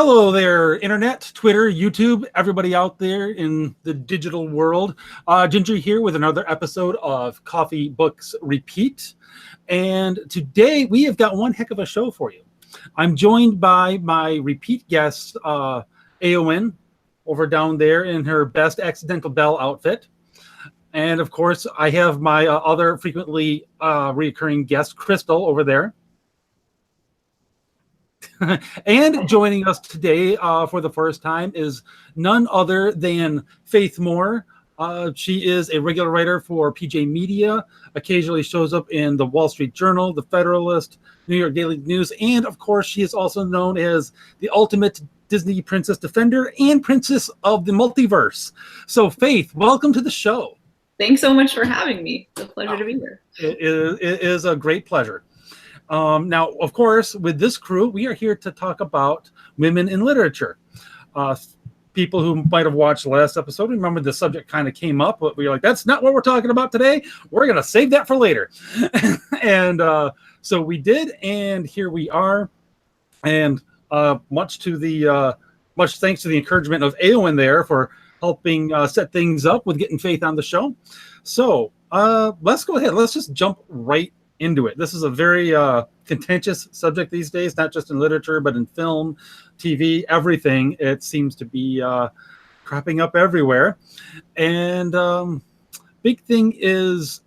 Hello there, Internet, Twitter, YouTube, everybody out there in the digital world. Ginger here with another episode of Coffee Books Repeat. And today we have got one heck of a show for you. I'm joined by my repeat guest, Aowen, over down there in her best Accidental Belle outfit. And of course, I have my other frequently recurring guest, Crystal, over there. And joining us today for the first time is none other than Faith Moore. She is a regular writer for PJ Media, occasionally shows up in the Wall Street Journal, the Federalist, New York Daily News, and of course she is also known as the ultimate Disney princess defender and princess of the multiverse. So Faith, welcome to the show. Thanks so much for having me. It's a pleasure to be here. It is a great pleasure. Now, of course, with this crew, we are here to talk about women in literature. People who might have watched the last episode remember the subject kind of came up, but we were like, that's not what we're talking about today. We're going to save that for later. And so we did, and here we are. And much thanks to the encouragement of Aowen there for helping set things up with getting Faith on the show. So let's go ahead. Let's just jump right into it. This is a very contentious subject these days, not just in literature, but in film, TV, everything. It seems to be cropping up everywhere. And big thing is,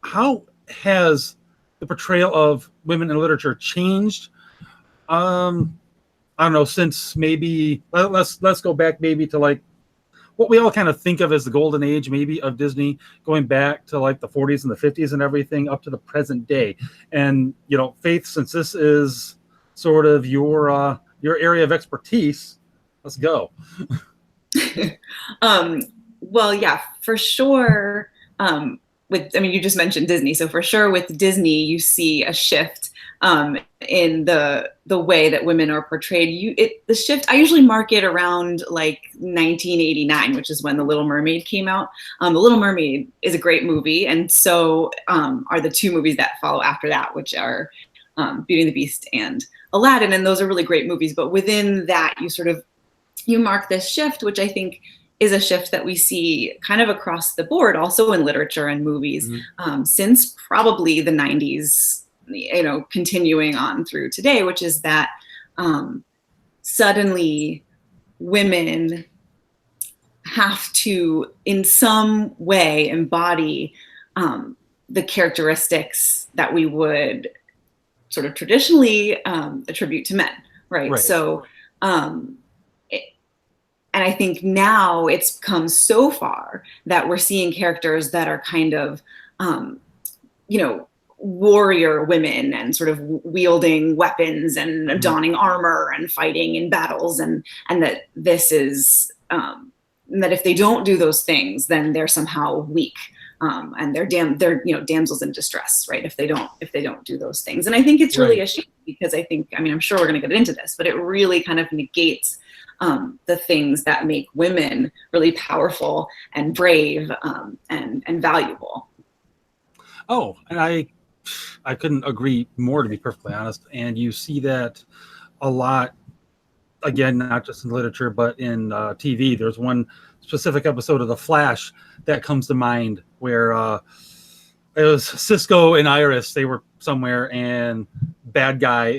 how has the portrayal of women in literature changed? I don't know, since maybe, let's go back maybe to like what we all kind of think of as the golden age, maybe, of Disney, going back to like the 40s and the 50s and everything up to the present day. And, you know, Faith, since this is sort of your area of expertise, let's go. Well, yeah, for sure. You just mentioned Disney. So for sure with Disney, you see a shift in the way that women are portrayed. The shift, I usually mark it around like 1989, which is when The Little Mermaid came out. The Little Mermaid is a great movie, and so are the two movies that follow after that, which are Beauty and the Beast and Aladdin, and those are really great movies. But within that, you mark this shift, which I think is a shift that we see kind of across the board, also in literature and movies, since probably the 90s. Continuing on through today, which is that suddenly women have to, in some way, embody the characteristics that we would sort of traditionally attribute to men, right? So, and I think now it's come so far that we're seeing characters that are kind of, warrior women and sort of wielding weapons and donning armor and fighting in battles, and that this is that if they don't do those things, then they're somehow weak, and they're damsels in distress, right? If they don't do those things. And I think it's really a shame, because I'm sure we're going to get into this, but it really kind of negates the things that make women really powerful and brave and valuable. Oh, and I couldn't agree more, to be perfectly honest. And you see that a lot, again, not just in literature, but in TV. There's one specific episode of The Flash that comes to mind where it was Cisco and Iris. They were somewhere, and bad guy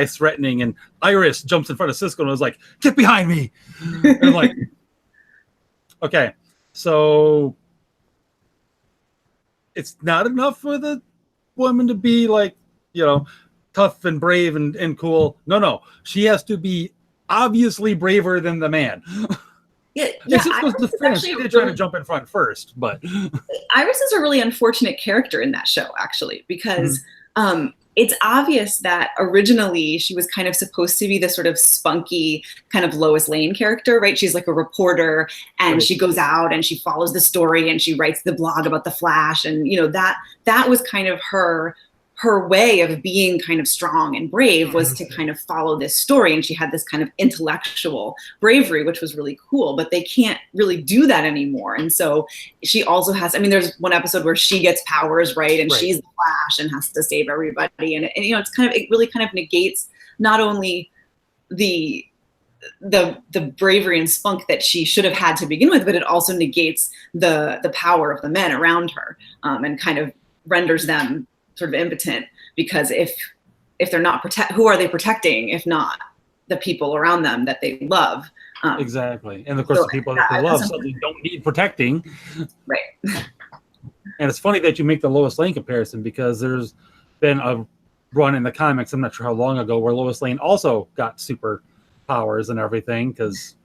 threatening, and Iris jumps in front of Cisco and was like, "Get behind me!" And like, okay, so it's not enough for the woman to be like, tough and brave and cool. No. She has to be obviously braver than the man. Yeah. She did try to jump in front first, but Iris is a really unfortunate character in that show, actually, because it's obvious that originally she was kind of supposed to be the sort of spunky kind of Lois Lane character, right? She's like a reporter, and she goes out and she follows the story and she writes the blog about the Flash, and that was kind of her way of being kind of strong and brave, was to kind of follow this story. And she had this kind of intellectual bravery, which was really cool, but they can't really do that anymore. And so she also has, there's one episode where she gets powers, right? And she's the Flash and has to save everybody. And it really kind of negates not only the bravery and spunk that she should have had to begin with, but it also negates the power of the men around her, and kind of renders them sort of impotent, because if they're not who are they protecting if not the people around them that they love? Exactly. And of course, the people that they love suddenly don't need protecting. Right. And it's funny that you make the Lois Lane comparison, because there's been a run in the comics, I'm not sure how long ago, where Lois Lane also got super powers and everything, because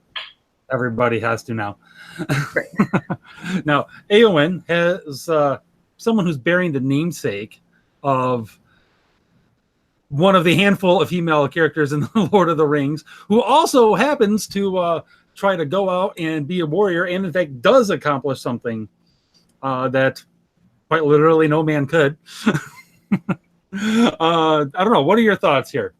everybody has to now. Right. Now, Éowyn has someone who's bearing the namesake of one of the handful of female characters in the Lord of the Rings, who also happens to try to go out and be a warrior, and in fact does accomplish something that quite literally no man could. I don't know. What are your thoughts here?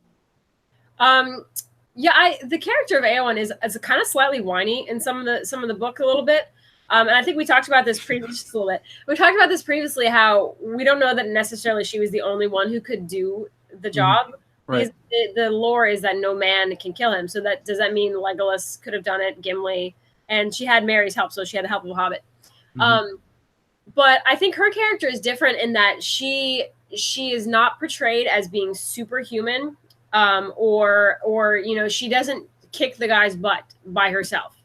Yeah, the character of Éowyn is kind of slightly whiny in some of the book a little bit. And I think we talked about this previously a little bit. We talked about this previously, how we don't know that necessarily she was the only one who could do the job. Right. The lore is that no man can kill him. So does that mean Legolas could have done it, Gimli, and she had Merry's help, so she had the help of a Hobbit. Mm-hmm. But I think her character is different in that she is not portrayed as being superhuman, or she doesn't kick the guy's butt by herself.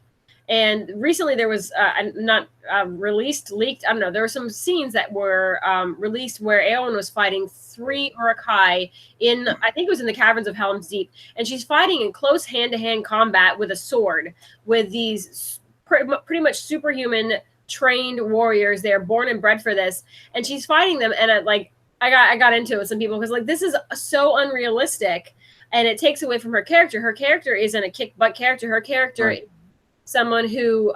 And recently there was leaked. I don't know. There were some scenes that were released where Éowyn was fighting 3 Uruk-hai in, I think it was in the Caverns of Helm's Deep, and she's fighting in close hand-to-hand combat with a sword with these pretty much superhuman trained warriors. They're born and bred for this, and she's fighting them. And I got into it with some people because this is so unrealistic, and it takes away from her character. Her character isn't a kick butt character. Her character is someone who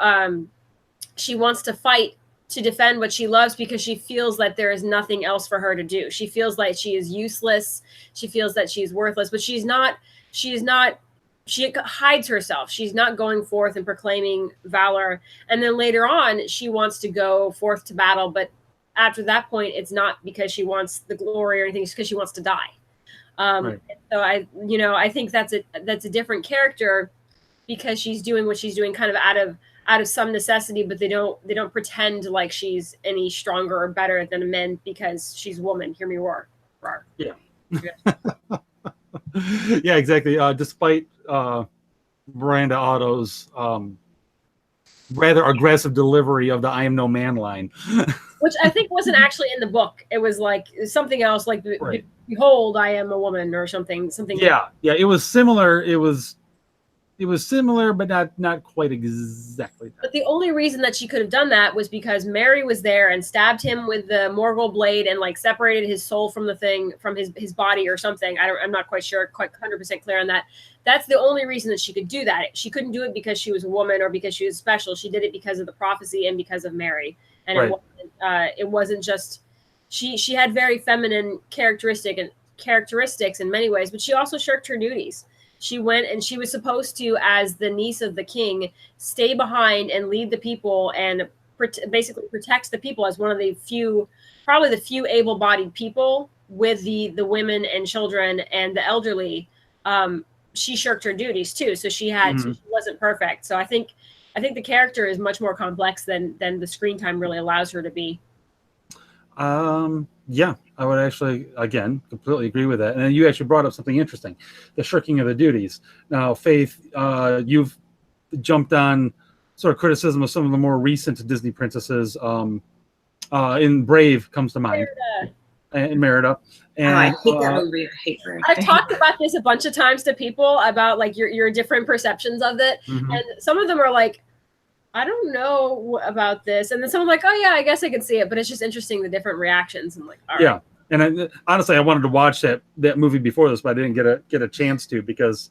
she wants to fight to defend what she loves, because she feels that there is nothing else for her to do. She feels like she is useless. She feels that she's worthless, but she hides herself. She's not going forth and proclaiming valor. And then later on, she wants to go forth to battle, but after that point, it's not because she wants the glory or anything. It's because she wants to die. So I think that's a different character, because she's doing what she's doing kind of out of some necessity, but they don't pretend like she's any stronger or better than men because she's a woman. Hear me roar. Roar. Yeah. Yeah, exactly. Despite Miranda Otto's rather aggressive delivery of the "I am no man" line, which I think wasn't actually in the book. It was like something else, like "Behold, I am a woman" or something. Yeah, it was similar. It was similar, but not quite exactly that. But the only reason that she could have done that was because Merry was there and stabbed him with the Morgul blade and separated his soul from his body or something. I'm not quite sure, quite 100% clear on that. That's the only reason that she could do that. She couldn't do it because she was a woman or because she was special. She did it because of the prophecy and because of Merry. And it wasn't just she had very feminine characteristics in many ways, but she also shirked her duties. She went and she was supposed to, as the niece of the king, stay behind and lead the people and basically protect the people as one of the few able-bodied people with the women and children and the elderly. She shirked her duties too, so she wasn't perfect. So I think the character is much more complex than the screen time really allows her to be. Yeah, I would actually, again, completely agree with that. And then you actually brought up something interesting, the shirking of the duties. Now, Faith, you've jumped on sort of criticism of some of the more recent Disney princesses. In Brave comes to mind. And Merida. And I hate that movie. I hate her. I've talked about this a bunch of times to people about your different perceptions of it. Mm-hmm. And some of them are like, I don't know about this. And then someone's like, oh yeah, I guess I can see it. But it's just interesting, the different reactions. And all right. Yeah. And honestly, I wanted to watch that movie before this, but I didn't get a chance to, because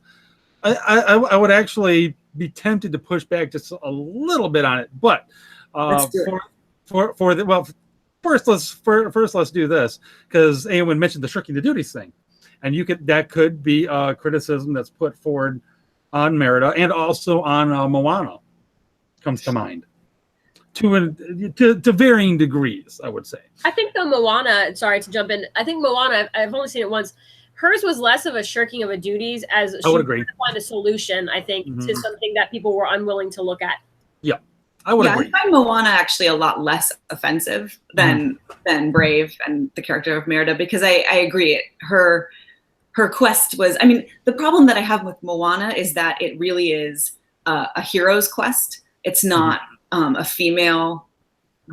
I would actually be tempted to push back just a little bit on it. But first let's do this, because Éowyn mentioned the shirking the duties thing, and that could be a criticism that's put forward on Merida and also on Moana. Comes to mind to varying degrees, I would say. I think though Moana, sorry to jump in, I think Moana, I've only seen it once. hers was less of a shirking of a duties as I would agree. find a solution, I think, to something that people were unwilling to look at. Yeah, I would agree. I find Moana actually a lot less offensive than Brave and the character of Merida, because I agree. Her quest was, I mean, the problem that I have with Moana is that it really is a hero's quest. It's not a female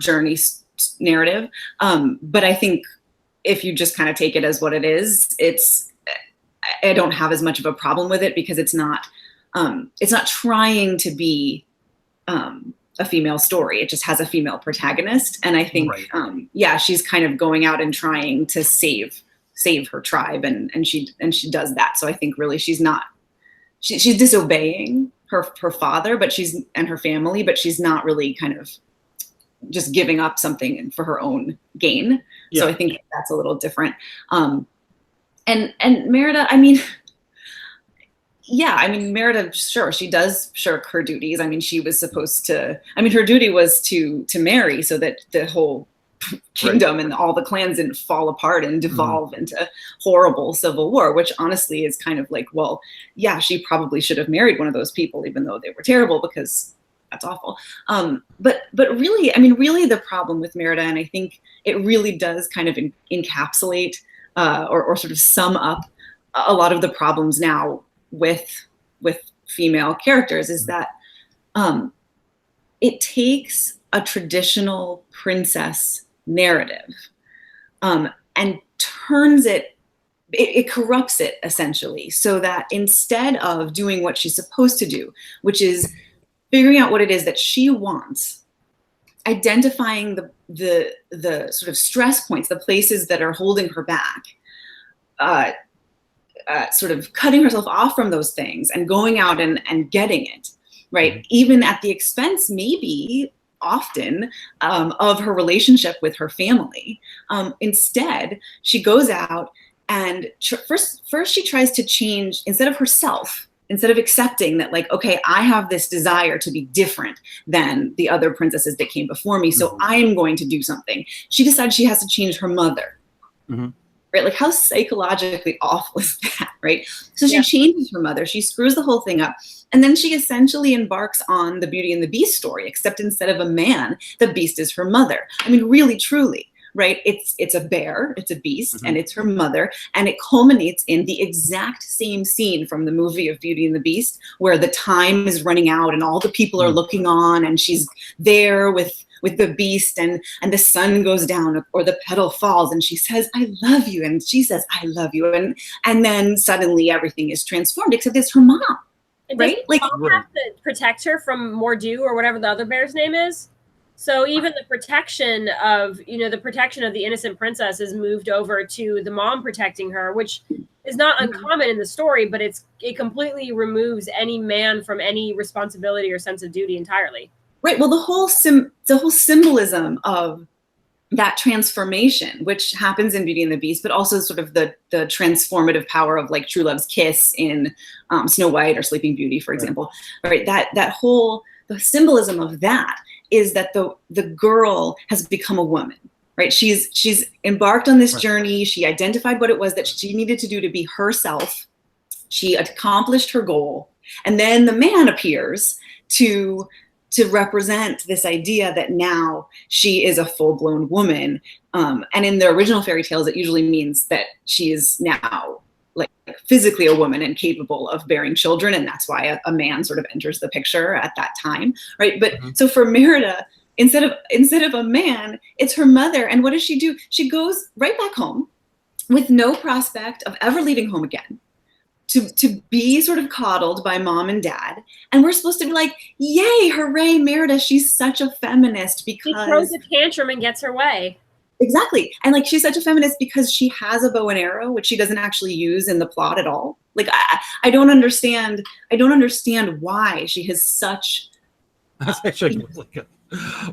journey narrative. But I think if you just kind of take it as what it is, I don't have as much of a problem with it, because it's not trying to be a female story. It just has a female protagonist. And I think, she's kind of going out and trying to save her tribe, and she does that. So I think really she's disobeying her father, and her family, but she's not really kind of just giving up something for her own gain. Yeah. So I think that's a little different. And Merida, I mean, Merida, sure, she does shirk her duties. I mean, she was supposed to, her duty was to marry so that the whole kingdom and all the clans didn't fall apart and devolve into horrible civil war, which honestly is kind of like, well, yeah, she probably should have married one of those people, even though they were terrible, because that's awful. But really, really the problem with Merida, and I think it really does kind of encapsulate or sort of sum up a lot of the problems now with female characters, is that it takes a traditional princess narrative and turns it corrupts it essentially, so that instead of doing what she's supposed to do, which is figuring out what it is that she wants, identifying the sort of stress points, the places that are holding her back, sort of cutting herself off from those things and going out and getting it, right? Even at the expense, maybe often, of her relationship with her family. Instead, she goes out and first she tries to change, instead of herself, instead of accepting that, like, okay, I have this desire to be different than the other princesses that came before me, so I'm going to do something. She decides she has to change her mother. Right? Like, how psychologically awful is that, right? So she changes her mother, she screws the whole thing up, and then she essentially embarks on the Beauty and the Beast story, except instead of a man, the beast is her mother. I mean, really, truly, right? It's a bear, it's a beast, and it's her mother, and it culminates in the exact same scene from the movie of Beauty and the Beast, where the time is running out and all the people are looking on, and she's there with the beast, and the sun goes down or the petal falls, and she says, I love you, and she says, I love you, and then suddenly everything is transformed, except it's her mom. Right? Like, mom have to protect her from Mor'du or whatever the other bear's name is. So even the protection of the innocent princess is moved over to the mom protecting her, which is not uncommon in the story, but it completely removes any man from any responsibility or sense of duty entirely. Right. Well, the whole symbolism of that transformation, which happens in Beauty and the Beast, but also sort of the transformative power of, like, True Love's kiss in Snow White or Sleeping Beauty, for example. Right. That whole, the symbolism of that is that the girl has become a woman. Right. She's embarked on this journey. She identified what it was that she needed to do to be herself. She accomplished her goal. And then the man appears to represent this idea that now she is a full-blown woman. And in the original fairy tales, it usually means that she is now, like, physically a woman and capable of bearing children. And that's why a man sort of enters the picture at that time. Right. But so for Merida, instead of a man, it's her mother. And what does she do? She goes right back home with no prospect of ever leaving home again, to be sort of coddled by mom and dad. And we're supposed to be like, yay, hooray, Merida, she's such a feminist because she throws a tantrum and gets her way. Exactly. And, like, she's such a feminist because she has a bow and arrow, which she doesn't actually use in the plot at all. Like, I don't understand why she has such That's actually really good.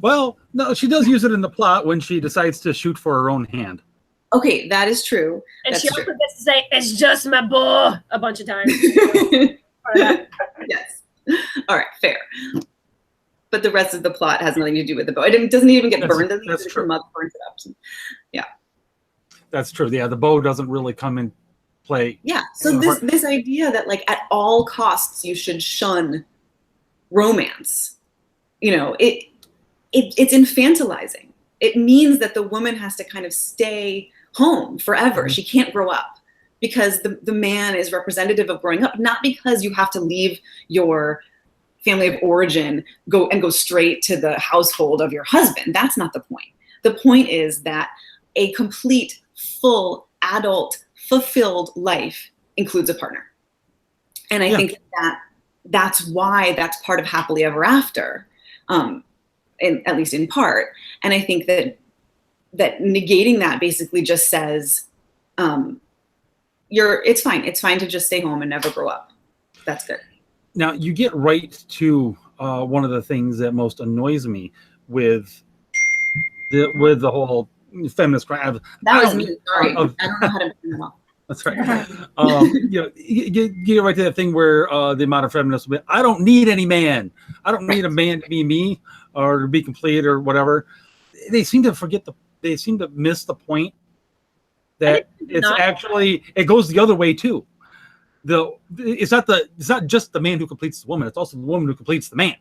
Well, no, she does use it in the plot when she decides to shoot for her own hand. Okay, that is true. And she also gets to say, it's just my boy, a bunch of times. Yes. All right, fair. But the rest of the plot has nothing to do with the bow. It doesn't even get burned. That's true. Her mother burns it up. Yeah. That's true. Yeah, the bow doesn't really come in play. Yeah. So this idea that like at all costs you should shun romance, you know, it's infantilizing. It means that the woman has to kind of stay home forever. She can't grow up because the man is representative of growing up, not because you have to leave your family of origin, go straight to the household of your husband. That's not the point. The point is that a complete, full, adult, fulfilled life includes a partner. And I think that's why that's part of happily ever after. At least in part. And I think that negating that basically just says, it's fine to just stay home and never grow up. That's good. Now you get right to one of the things that most annoys me with the whole feminist crowd. That was me. Sorry, I don't know how to do that well. That's right. You get right to that thing where the amount of feminists will be, I don't need any man. I don't need a man to be me or to be complete or whatever. They seem to miss the point that it goes the other way too. It's not just the man who completes the woman, it's also the woman who completes the man.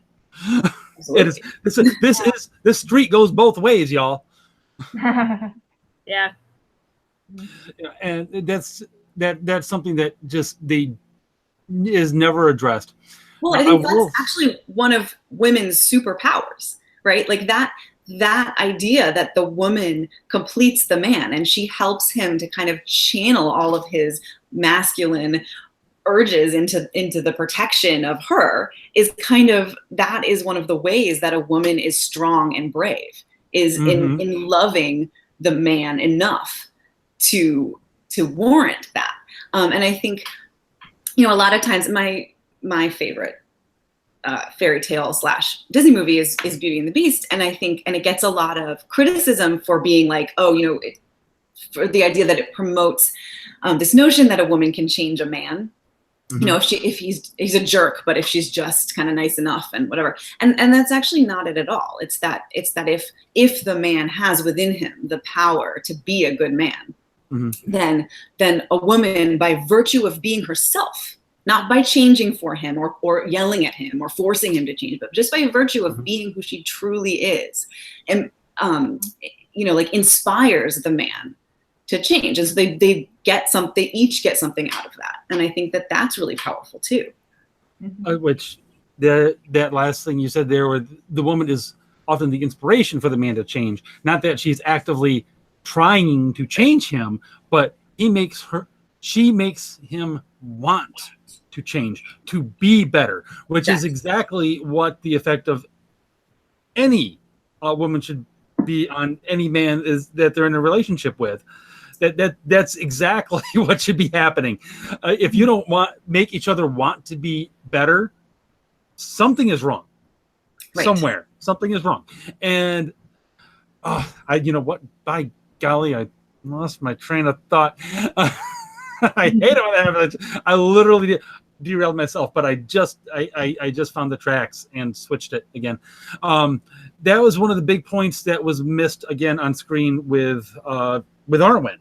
This street goes both ways, y'all. Yeah. And that's something that just is never addressed. Well, I think that's actually one of women's superpowers, right? Like that idea that the woman completes the man and she helps him to kind of channel all of his masculine urges into the protection of her is that is one of the ways that a woman is strong and brave, is in loving the man enough to warrant that. And I think, you know, a lot of times my favorite fairy tale / Disney movie is Beauty and the Beast. And I think, and it gets a lot of criticism for being like, oh, you know, for the idea that it promotes this notion that a woman can change a man. You know, if he's a jerk, but if she's just kind of nice enough and whatever. And that's actually not it at all. It's that if the man has within him the power to be a good man, then a woman, by virtue of being herself, not by changing for him or yelling at him or forcing him to change, but just by virtue of being who she truly is, and you know, like inspires the man to change. And so they each get something out of that. And I think that that's really powerful too. Which that last thing you said there, where the woman is often the inspiration for the man to change, not that she's actively trying to change him, but she makes him want to change, to be better, which is exactly what the effect of any woman should be on any man is that they're in a relationship with. That's exactly what should be happening. If you don't make each other want to be better, something is wrong. Right. Somewhere something is wrong. And you know what? By golly, I lost my train of thought. I hate it when that happens. I literally derailed myself, but I just found the tracks and switched it again. That was one of the big points that was missed again on screen with Arwen.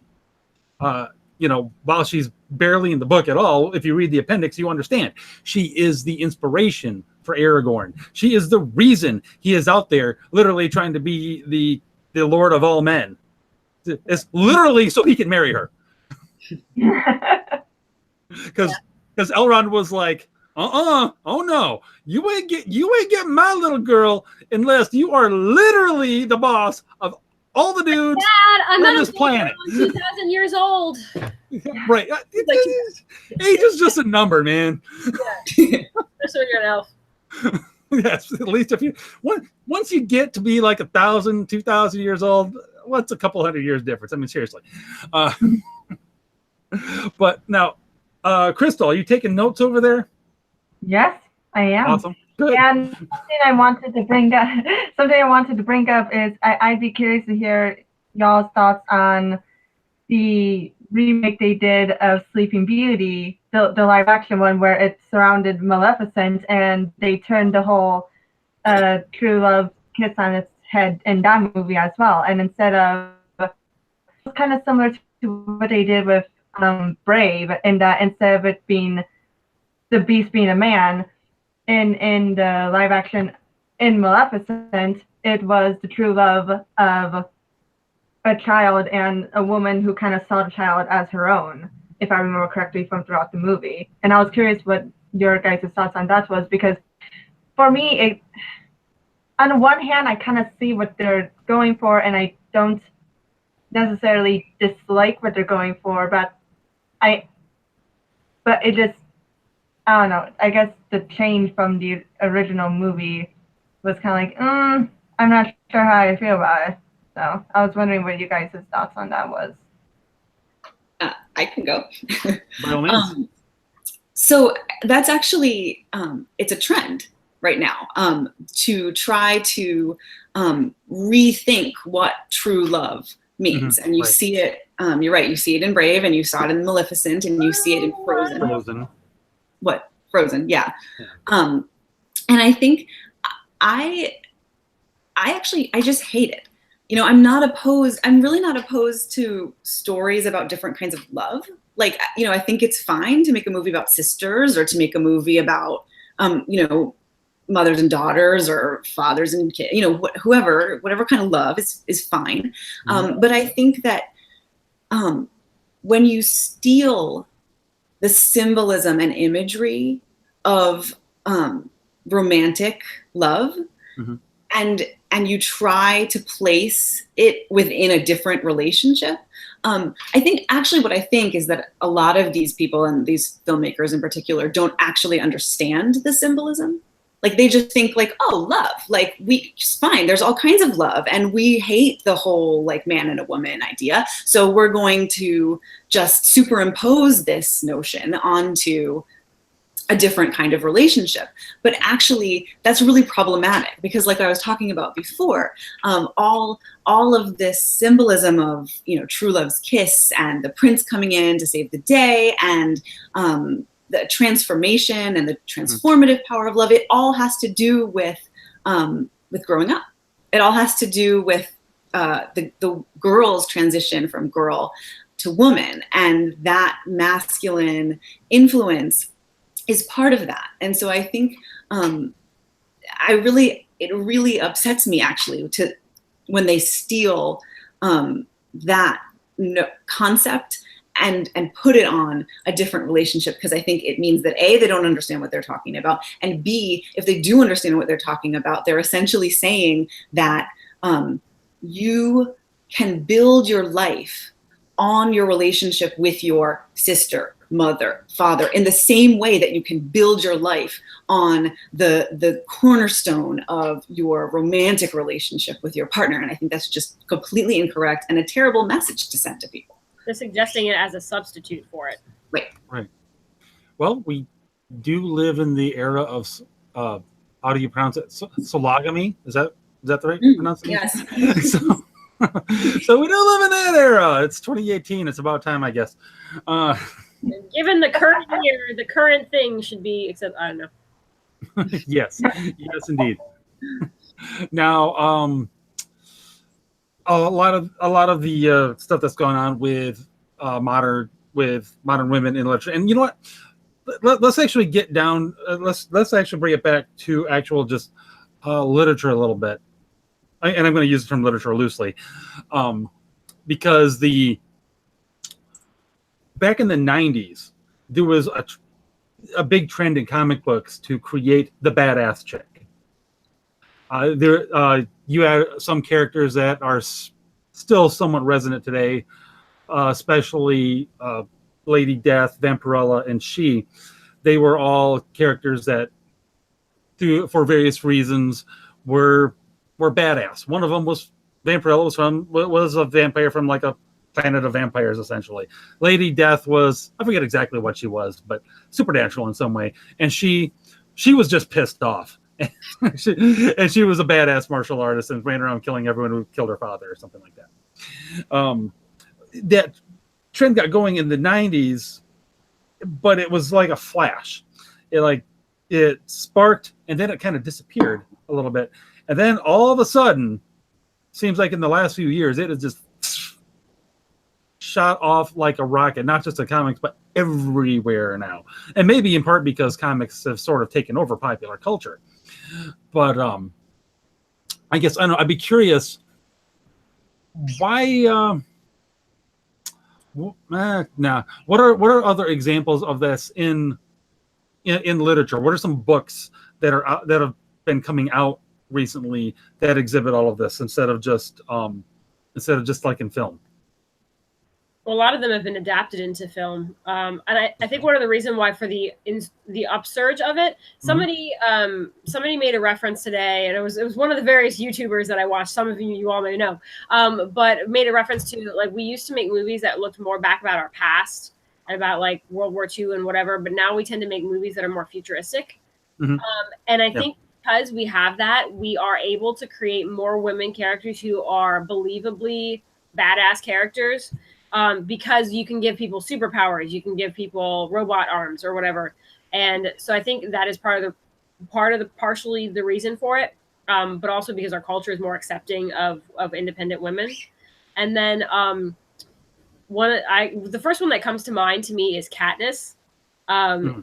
You know, while she's barely in the book at all, if you read the appendix, you understand she is the inspiration for Aragorn. She is the reason he is out there literally trying to be the Lord of all men. It's literally so he can marry her. Because Elrond was like, oh no, you ain't getting my little girl unless you are literally the boss of all the dudes on this planet. 2,000 years old. Right. Age is just a number, man. Yeah. Especially you're an elf. Yes, at least if you once you get to be like 1,000, 2,000 years old, what's a couple hundred years difference? I mean, seriously. But now, Crystal, are you taking notes over there? Yes, I am. Awesome. Good. And something I wanted to bring up is I'd be curious to hear y'all's thoughts on the remake they did of Sleeping Beauty, the live action one where it surrounded Maleficent and they turned the whole true love kiss on its head in that movie as well. And instead of, it's kind of similar to what they did with Brave, in that instead of it being the beast being a man, in the live action in Maleficent, it was the true love of a child and a woman who kind of saw the child as her own, if I remember correctly from throughout the movie. And I was curious what your guys' thoughts on that was, because for me, on one hand, I kind of see what they're going for, and I don't necessarily dislike what they're going for, but it just, I don't know. I guess the change from the original movie was kind of like, I'm not sure how I feel about it. So I was wondering what you guys' thoughts on that was. I can go. By all means. So that's actually, it's a trend right now, to try to rethink what true love means. And you see it, you're right, you see it in Brave, and you saw it in Maleficent, and you see it in Frozen. Frozen, yeah. And I think I just hate it. You know, I'm really not opposed to stories about different kinds of love. Like, you know, I think it's fine to make a movie about sisters, or to make a movie about, you know, mothers and daughters, or fathers and kids, you know, whatever kind of love is fine. But I think that when you steal the symbolism and imagery of romantic love, and you try to place it within a different relationship, I think actually what I think is that a lot of these people, and these filmmakers in particular, don't actually understand the symbolism. Like, they just think like, oh, love, like, it's fine, there's all kinds of love, and we hate the whole like man and a woman idea, so we're going to just superimpose this notion onto a different kind of relationship. But actually, that's really problematic, because like I was talking about before, all of this symbolism of, you know, true love's kiss, and the prince coming in to save the day, and the transformation and the transformative power of love, it all has to do with growing up. It all has to do with the girl's transition from girl to woman, and that masculine influence is part of that. And so I think it really upsets me actually when they steal that concept and put it on a different relationship, because I think it means that A, they don't understand what they're talking about, and B, if they do understand what they're talking about, they're essentially saying that you can build your life on your relationship with your sister, mother, father, in the same way that you can build your life on the cornerstone of your romantic relationship with your partner. And I think that's just completely incorrect and a terrible message to send to people. They're suggesting it as a substitute for it. Right. Well, we do live in the era of, how do you pronounce it? Sologamy? Is that the right pronunciation? Yes. So we do live in that era. It's 2018. It's about time, I guess. Given the current year, the current thing should be, except I don't know. Yes, indeed. Now, a lot of the stuff that's going on with modern women in literature, and you know what? Let's actually get down. Let's actually bring it back to actual just literature a little bit, and I'm going to use the term literature loosely, because back in the 90s, there was a big trend in comic books to create the badass chick. You had some characters that are still somewhat resonant today, especially Lady Death, Vampirella, and She. They were all characters that, for various reasons, were badass. One of them was Vampirella was a vampire from like a planet of vampires, essentially. Lady Death was, I forget exactly what she was, but supernatural in some way. And she was just pissed off. and she was a badass martial artist and ran around killing everyone who killed her father or something like that. That trend got going in the 90s, but it was like a flash. It sparked, and then it kind of disappeared a little bit. And then all of a sudden, seems like in the last few years, it has just shot off like a rocket, not just in comics, but everywhere now. And maybe in part because comics have sort of taken over popular culture. But I guess, I don't know, I'd be curious, why... Nah. What are other examples of this in literature? What are some books that have been coming out recently that exhibit all of this instead of just like in film? Well, a lot of them have been adapted into film, and I think one of the reasons why for the upsurge of it, somebody made a reference today, and it was one of the various YouTubers that I watched. Some of you all may know, but made a reference to, like, we used to make movies that looked more back about our past and about like World War II and whatever, but now we tend to make movies that are more futuristic. Mm-hmm. And I think because we have that, we are able to create more women characters who are believably badass characters. Because you can give people superpowers, you can give people robot arms or whatever, and so I think that is partially the reason for it, but also because our culture is more accepting of independent women. And then the first one that comes to mind to me is Katniss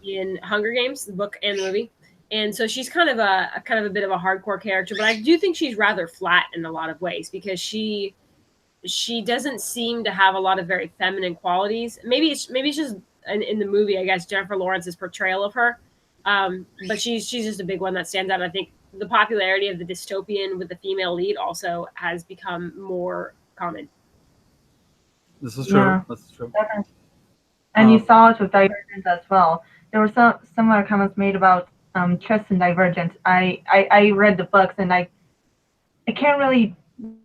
in Hunger Games, the book and the movie. And so she's kind of a bit of a hardcore character, but I do think she's rather flat in a lot of ways because she doesn't seem to have a lot of very feminine qualities. Maybe it's just in the movie, I guess, Jennifer Lawrence's portrayal of her. But she's just a big one that stands out. And I think the popularity of the dystopian with the female lead also has become more common. This is true. Yeah. This is true. And you saw it with Divergent as well. There were some similar comments made about Triss and Divergent. I read the books and I can't really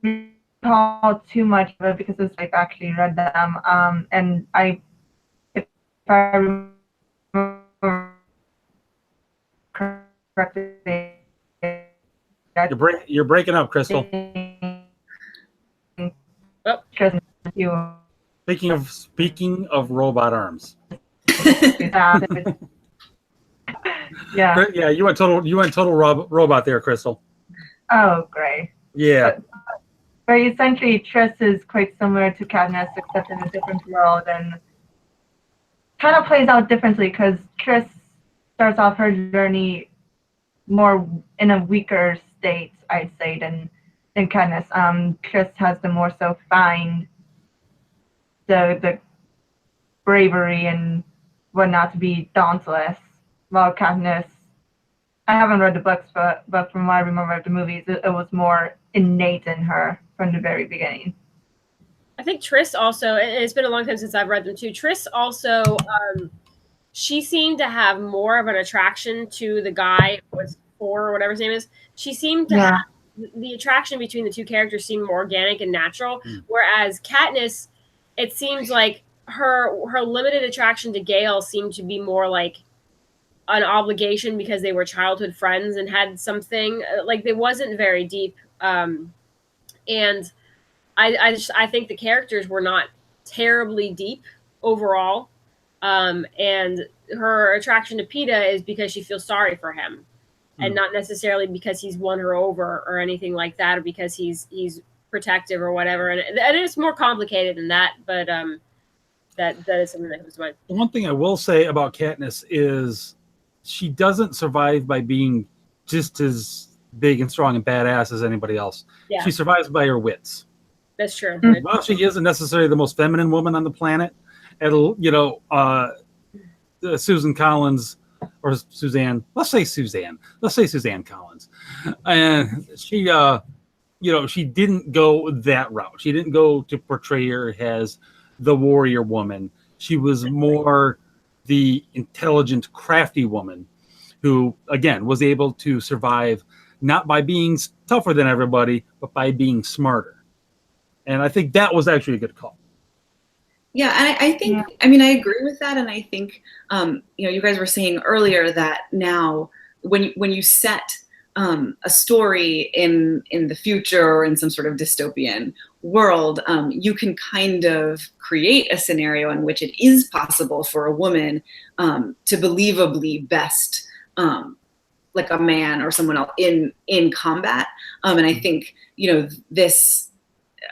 recall too much of it because I've actually read them. And if I remember correctly, You're breaking up, Crystal. Speaking of robot arms. Yeah, you went total robot there, Crystal. Oh, great. Yeah. But essentially, Triss is quite similar to Katniss, except in a different world, and kind of plays out differently because Triss starts off her journey more in a weaker state, I'd say, than Katniss. Triss has to more so find the bravery and whatnot to be dauntless, while Katniss, I haven't read the books, but from what I remember of the movies, it was more innate in her from the very beginning. I think Triss also, and it's been a long time since I've read them too, Triss also, she seemed to have more of an attraction to the guy with four or whatever his name is. She seemed to have, the attraction between the two characters seemed more organic and natural, whereas Katniss, it seems like her limited attraction to Gale seemed to be more like an obligation because they were childhood friends and had something, like, it wasn't very deep. And I think the characters were not terribly deep overall. And her attraction to Peeta is because she feels sorry for him, and not necessarily because he's won her over or anything like that, or because he's protective or whatever. And it's more complicated than that, but that is something that comes to mind. One thing I will say about Katniss is she doesn't survive by being just as big and strong and badass as anybody else. Yeah. She survives by her wits. That's true. While she isn't necessarily the most feminine woman on the planet, Susan Collins or Suzanne, let's say Suzanne Collins, and she she didn't go that route. She didn't go to portray her as the warrior woman. She was more the intelligent, crafty woman who, again, was able to survive not by being tougher than everybody, but by being smarter. And I think that was actually a good call. Yeah, and I think, I mean, I agree with that. And I think, you guys were saying earlier that now when you set a story in the future or in some sort of dystopian world, you can kind of create a scenario in which it is possible for a woman to believably best like a man or someone else in combat. And I think, this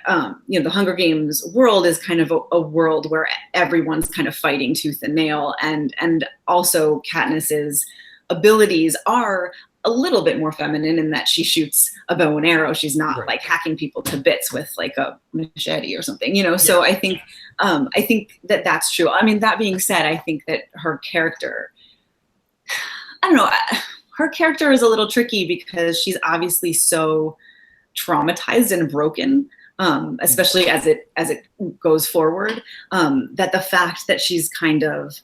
the Hunger Games world is kind of a world where everyone's kind of fighting tooth and nail, and also Katniss's abilities are a little bit more feminine in that she shoots a bow and arrow. She's not Right. like hacking people to bits with like a machete or something, So I think that that's true. I mean, that being said, I think that her character, I don't know, her character is a little tricky because she's obviously so traumatized and broken, especially as it goes forward, that the fact that she's kind of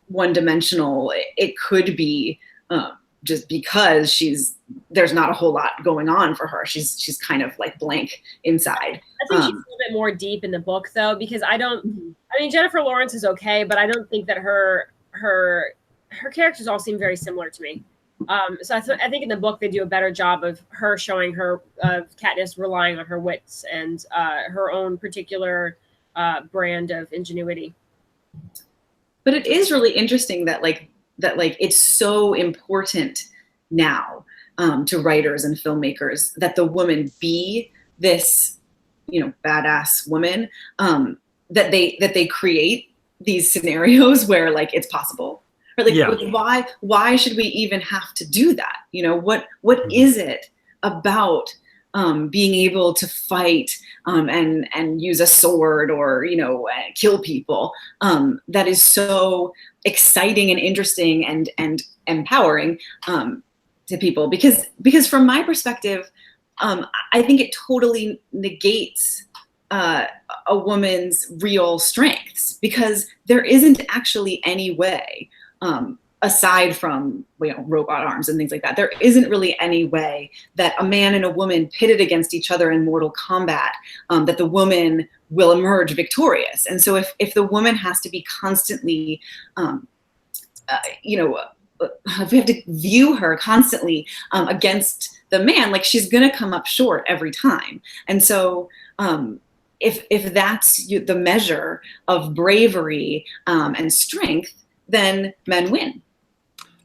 one-dimensional, it could be just because there's not a whole lot going on for her. She's kind of like blank inside. I think she's a little bit more deep in the book though, because I mean, Jennifer Lawrence is okay, but I don't think that her characters all seem very similar to me. So I think in the book they do a better job of her showing of Katniss relying on her wits and her own particular brand of ingenuity. But it is really interesting that it's so important now to writers and filmmakers that the woman be this, badass woman, that they create these scenarios where like it's possible. Or like, why should we even have to do that? What is it about being able to fight and use a sword or kill people that is so exciting and interesting and empowering to people? Because from my perspective, I think it totally negates a woman's real strengths, because there isn't actually any way, aside from robot arms and things like that, there isn't really any way that a man and a woman pitted against each other in mortal combat, that the woman will emerge victorious. And so if the woman has to be constantly, if we have to view her constantly against the man, like she's gonna come up short every time. And so if that's the measure of bravery and strength, then men win.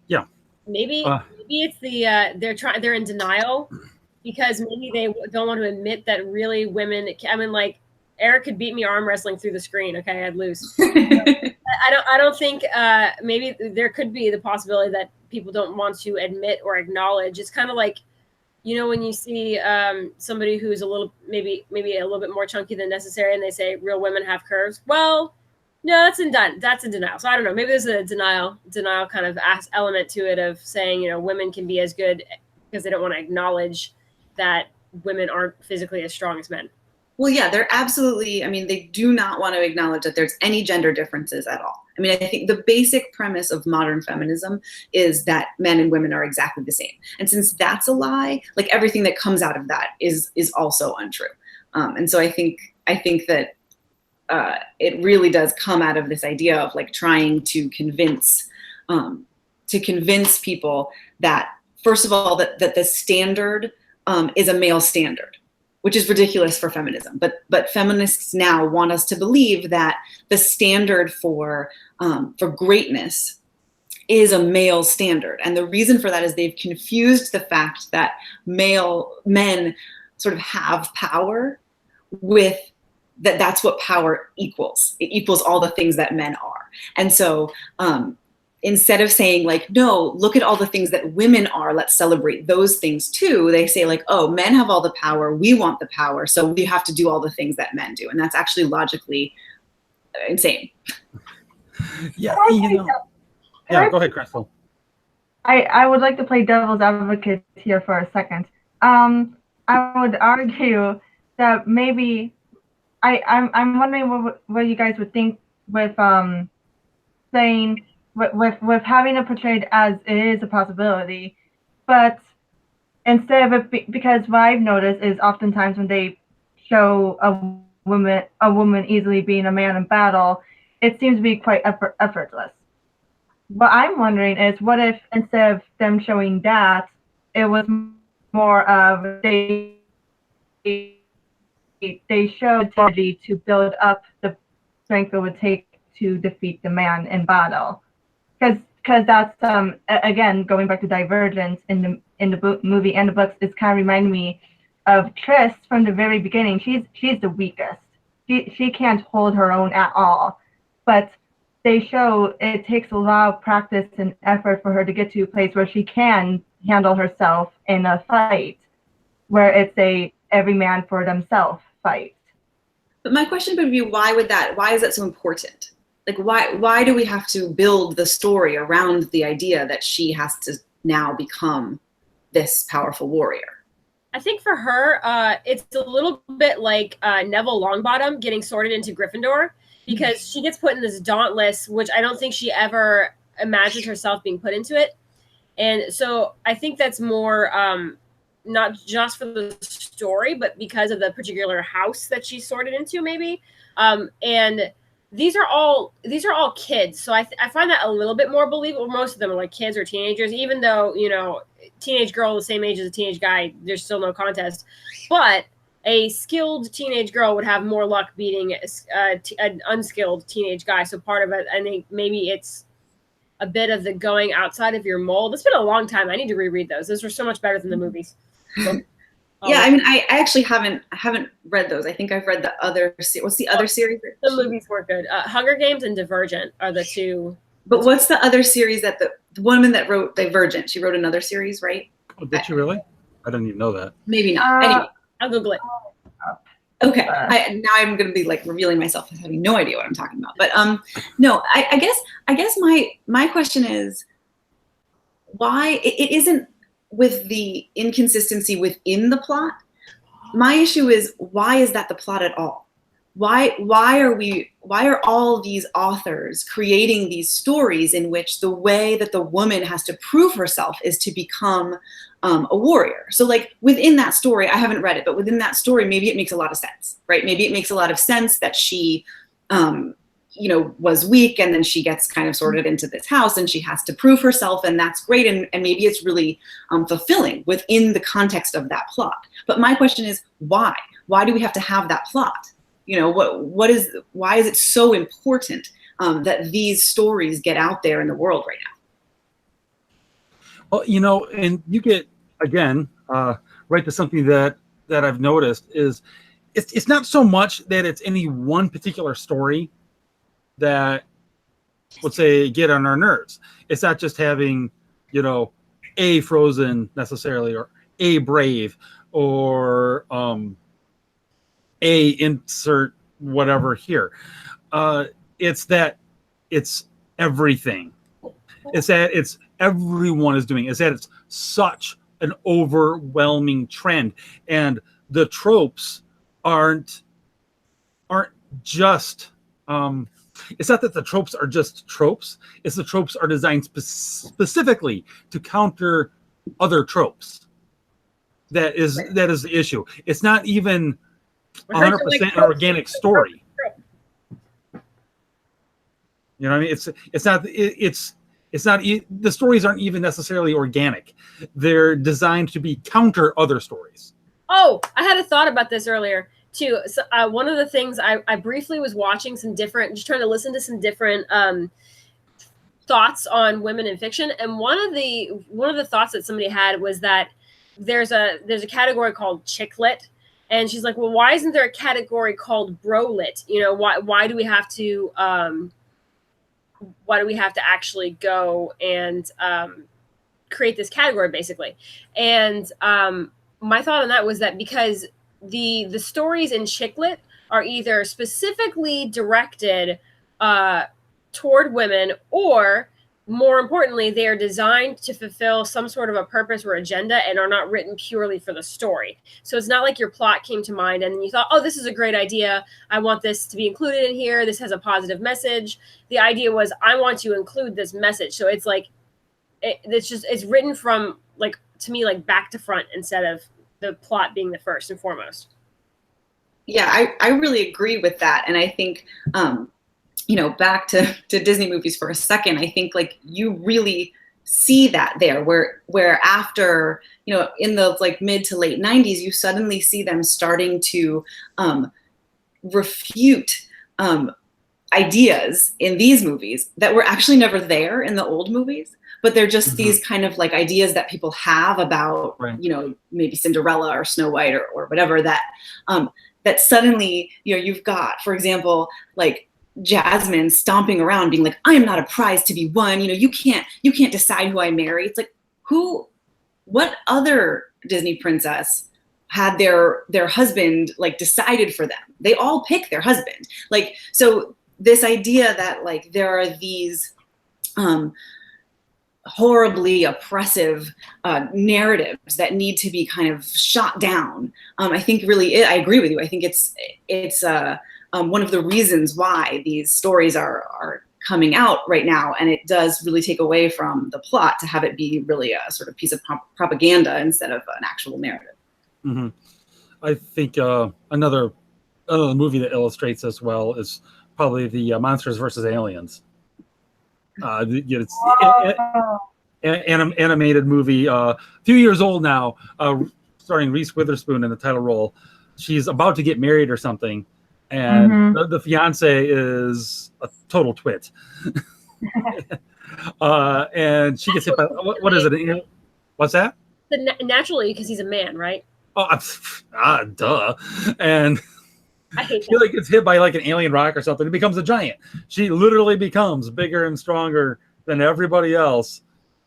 Yeah. Maybe it's they're in denial because maybe they don't want to admit that really women. I mean, like Eric could beat me arm wrestling through the screen. Okay, I'd lose. I don't think maybe there could be the possibility that people don't want to admit or acknowledge. It's kind of like, when you see somebody who's maybe a little bit more chunky than necessary, and they say real women have curves. Well, no, that's in denial. So I don't know. Maybe there's a denial kind of element to it of saying, women can be as good because they don't want to acknowledge that women aren't physically as strong as men. Well, yeah, they're absolutely, they do not want to acknowledge that there's any gender differences at all. I think the basic premise of modern feminism is that men and women are exactly the same. And since that's a lie, like everything that comes out of that is also untrue. And so I think that it really does come out of this idea of like trying to convince people that, first of all, that the standard is a male standard, which is ridiculous for feminism. But feminists now want us to believe that the standard for greatness is a male standard. And the reason for that is they've confused the fact that men sort of have power with that's what power equals. It equals all the things that men are. And so instead of saying like, no, look at all the things that women are, let's celebrate those things too, they say like, oh, men have all the power, we want the power, so we have to do all the things that men do. And that's actually logically insane. Yeah, go ahead, Crystal. I would like to play devil's advocate here for a second. I would argue that maybe I'm wondering what you guys would think with saying with having it portrayed as it is a possibility, but instead of it because what I've noticed is oftentimes when they show a woman easily being a man in battle, it seems to be quite effortless. What I'm wondering is, what if instead of them showing that, it was more of they showed strategy to build up the strength it would take to defeat the man in battle, because that's again going back to Divergence in the movie and the books, is kind of reminding me of Triss from the very beginning, she's the weakest. She can't hold her own at all. But they show it takes a lot of practice and effort for her to get to a place where she can handle herself in a fight, where it's a every man for themselves fight. But my question would be, why is that so important? Like, why do we have to build the story around the idea that she has to now become this powerful warrior? I think for her, it's a little bit like Neville Longbottom getting sorted into Gryffindor, because she gets put in this dauntless, which I don't think she ever imagined herself being put into it. And so I think that's more not just for the story, but because of the particular house that she's sorted into, maybe. And these are all kids, so I find that a little bit more believable. Most of them are like kids or teenagers, even though, you know, teenage girl the same age as a teenage guy, there's still no contest. But a skilled teenage girl would have more luck beating an unskilled teenage guy. So part of it, I think maybe it's a bit of the going outside of your mold. It's been a long time. I need to reread those. Those were so much better than the movies. So, yeah, I mean, I actually haven't read those. I think I've read the other. What's the other series? The movies were good. Hunger Games and Divergent are the two. But what's the other series that the woman that wrote Divergent? She wrote another series, right? Oh, did she really? I didn't even know that. Maybe not. Anyway. I'll Google it. Okay. Now I'm going to be like revealing myself as having no idea what I'm talking about. But no, I guess my question is, why it isn't with the inconsistency within the plot. My issue is, why is that the plot at all? Why are all these authors creating these stories in which the way that the woman has to prove herself is to become a warrior? So like within that story, I haven't read it, but within that story, maybe it makes a lot of sense, right? Maybe it makes a lot of sense that she, was weak, and then she gets kind of sorted into this house and she has to prove herself, and that's great. And maybe it's really fulfilling within the context of that plot. But my question is, why? Why do we have to have that plot? Why is it so important that these stories get out there in the world right now? Well, and you get, again, right to something that I've noticed is it's not so much that it's any one particular story that, let's say, get on our nerves. It's not just having, a Frozen necessarily, or a Brave, or a insert whatever here. It's that it's everything. It's that it's everyone is doing. It's that it's such an overwhelming trend, and the tropes aren't just. It's not that the tropes are just tropes. It's the tropes are designed specifically to counter other tropes. That is the issue. It's not even 100% an organic story. You know what I mean? It's not the stories aren't even necessarily organic. They're designed to be counter other stories. Oh, I had a thought about this earlier too. So, one of the things I briefly was watching just trying to listen to some different thoughts on women in fiction, and one of the thoughts that somebody had was that there's a category called chick lit, and she's like, well, why isn't there a category called bro lit? Why do we have to actually go and create this category, basically? And my thought on that was that because the stories in chick lit are either specifically directed toward women, or more importantly, they are designed to fulfill some sort of a purpose or agenda and are not written purely for the story. So it's not like your plot came to mind and you thought, oh, this is a great idea, I want this to be included in here, this has a positive message. The idea was, I want to include this message. So it's like it's written from, like, to me, like back to front, instead of the plot being the first and foremost. Yeah, I really agree with that. And I think, back to Disney movies for a second, I think like you really see that there where after, in the like mid to late 90s, you suddenly see them starting to refute ideas in these movies that were actually never there in the old movies, but they're just these kind of like ideas that people have about, you know, maybe Cinderella or Snow White or whatever, that that suddenly, you know, you've got, for example, like Jasmine stomping around being like, I am not a prize to be won. You know, you can't decide who I marry. It's like, what other Disney princess had their husband like decided for them? They all pick their husband. Like, so this idea that like there are these horribly oppressive narratives that need to be kind of shot down. I think really, I agree with you. I think it's one of the reasons why these stories are coming out right now, and it does really take away from the plot to have it be really a sort of piece of propaganda instead of an actual narrative. Mm-hmm. I think another movie that illustrates this well is probably the Monsters versus Aliens. It's animated movie, a few years old now, starring Reese Witherspoon in the title role. She's about to get married or something, and the fiance is a total twit. And she gets hit by, what is it? What's that? Naturally, because he's a man, right? Oh, duh. And I hate she like gets hit by like an alien rock or something. It becomes a giant. She literally becomes bigger and stronger than everybody else.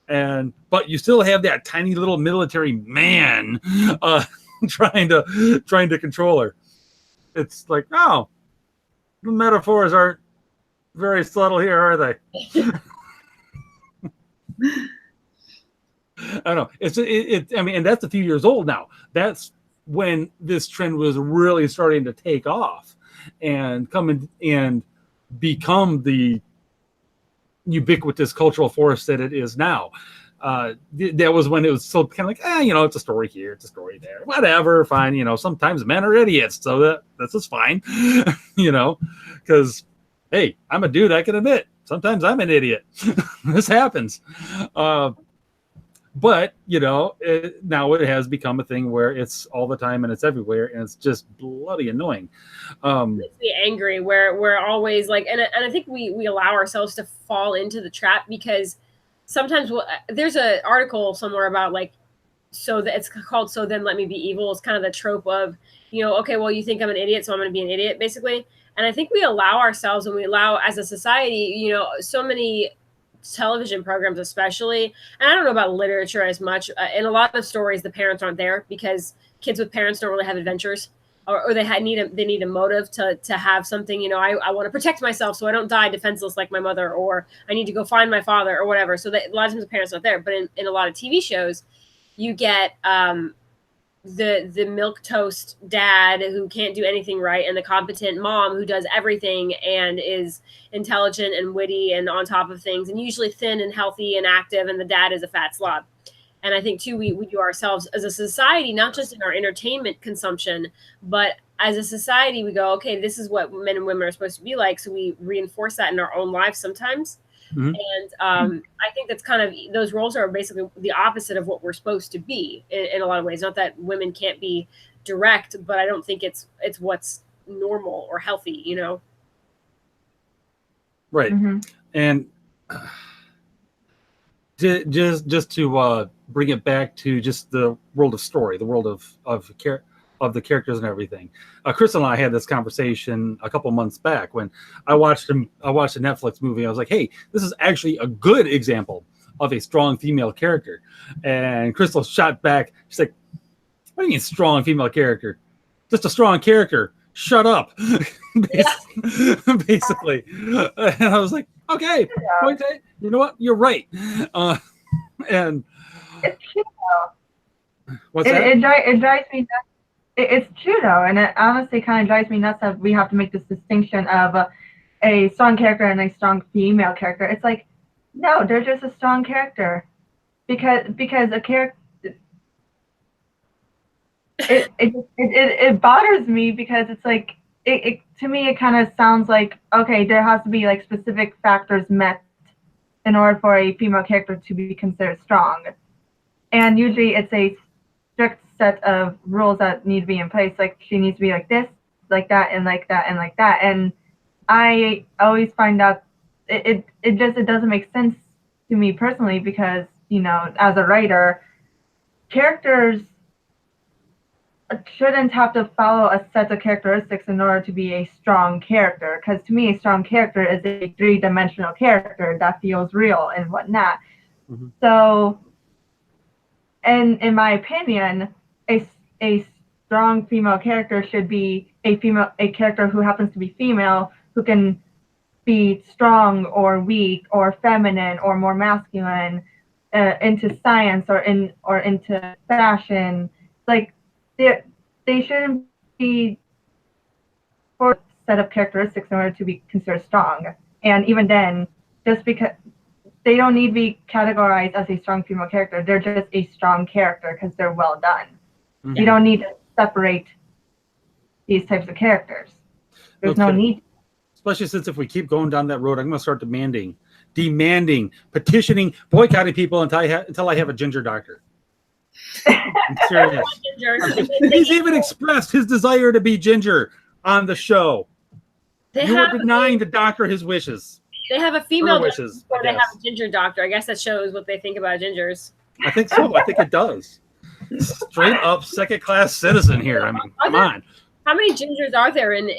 But you still have that tiny little military man trying to control her. It's like, oh, the metaphors aren't very subtle here, are they? I don't know. I mean, and that's a few years old now. That's when this trend was really starting to take off and come in and become the ubiquitous cultural force that it is now. That was when it was so kind of like, you know, it's a story here, it's a story there, whatever, fine. You know, sometimes men are idiots, so that's just fine. You know, because hey, I'm a dude, I can admit sometimes I'm an idiot. This happens. But, you know, now it has become a thing where it's all the time and it's everywhere and it's just bloody annoying. Makes me angry where we're always like, and I think we allow ourselves to fall into the trap because sometimes there's an article somewhere about like, so that it's called So Then Let Me Be Evil. It's kind of the trope of, you know, okay, well, you think I'm an idiot, so I'm going to be an idiot, basically. And I think we allow ourselves, and we allow as a society, you know, so many television programs especially, and I don't know about literature as much, in a lot of stories the parents aren't there because kids with parents don't really have adventures, or they need a motive to have something, you know, I want to protect myself so I don't die defenseless like my mother, or I need to go find my father or whatever. So that a lot of times the parents aren't there, but in a lot of TV shows you get the milquetoast dad who can't do anything right, and the competent mom who does everything and is intelligent and witty and on top of things, and usually thin and healthy and active, and the dad is a fat slob. And I think too, we do ourselves as a society, not just in our entertainment consumption, but as a society, we go, okay, this is what men and women are supposed to be like. So we reinforce that in our own lives sometimes. Mm-hmm. And I think that's kind of, those roles are basically the opposite of what we're supposed to be in a lot of ways. Not that women can't be direct, but I don't think it's what's normal or healthy, you know? Right. Mm-hmm. And just to bring it back to just the world of story, the world of the characters and everything. Chris and I had this conversation a couple months back when I watched a Netflix movie. I was like, hey, this is actually a good example of a strong female character. And Crystal shot back. She's like, what do you mean strong female character? Just a strong character. Shut up. Basically. And I was like, okay, you know what? You're right. And it's true. What's that? It drives me nuts. It's true though, and it honestly kind of drives me nuts that we have to make this distinction of a strong character and a strong female character. It's like, no, they're just a strong character, because a character. It bothers me because it's like it to me it kind of sounds like, okay, there has to be like specific factors met in order for a female character to be considered strong, and usually it's a strict set of rules that need to be in place. Like she needs to be like this, like that, and like that, and like that. And I always find out it doesn't make sense to me personally because, as a writer, characters shouldn't have to follow a set of characteristics in order to be a strong character. Because to me, a strong character is a three-dimensional character that feels real and whatnot. Mm-hmm. So, and in my opinion, a strong female character should be a character who happens to be female, who can be strong or weak or feminine or more masculine, into science or into fashion. Like they shouldn't be for set of characteristics in order to be considered strong. And even then, just because they don't need to be categorized as a strong female character, they're just a strong character because they're well done. Mm-hmm. You don't need to separate these types of characters. There's no need. Especially since if we keep going down that road, I'm going to start demanding, petitioning, boycotting people until I have a ginger doctor. I'm serious. He's even expressed his desire to be ginger on the show. You are denying the doctor his wishes. They have a female doctor or they have a ginger doctor. I guess that shows what they think about gingers. I think so. I think it does. Straight up second-class citizen here. I mean, come on. How many gingers are there in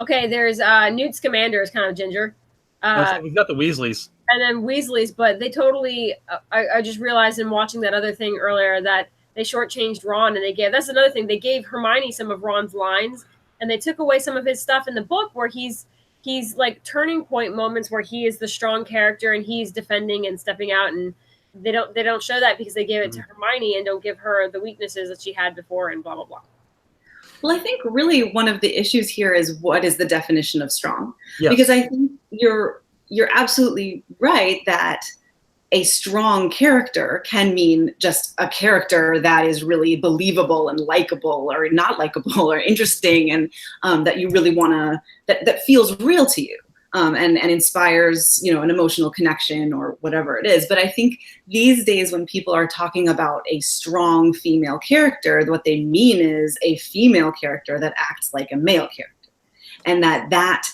okay, there's Newt Scamander is kind of ginger. We've got the Weasleys. And then Weasleys, but they totally, I just realized in watching that other thing earlier that they shortchanged Ron and that's another thing, they gave Hermione some of Ron's lines and they took away some of his stuff in the book where he's like turning point moments where he is the strong character and he's defending and stepping out, and they don't show that because they gave it to Hermione and don't give her the weaknesses that she had before and blah, blah, blah. Well, I think really one of the issues here is what is the definition of strong? Yes. Because I think you're absolutely right that a strong character can mean just a character that is really believable and likable or not likable or interesting and that you really want to, that feels real to you. And inspires, an emotional connection or whatever it is. But I think these days when people are talking about a strong female character, what they mean is a female character that acts like a male character. And that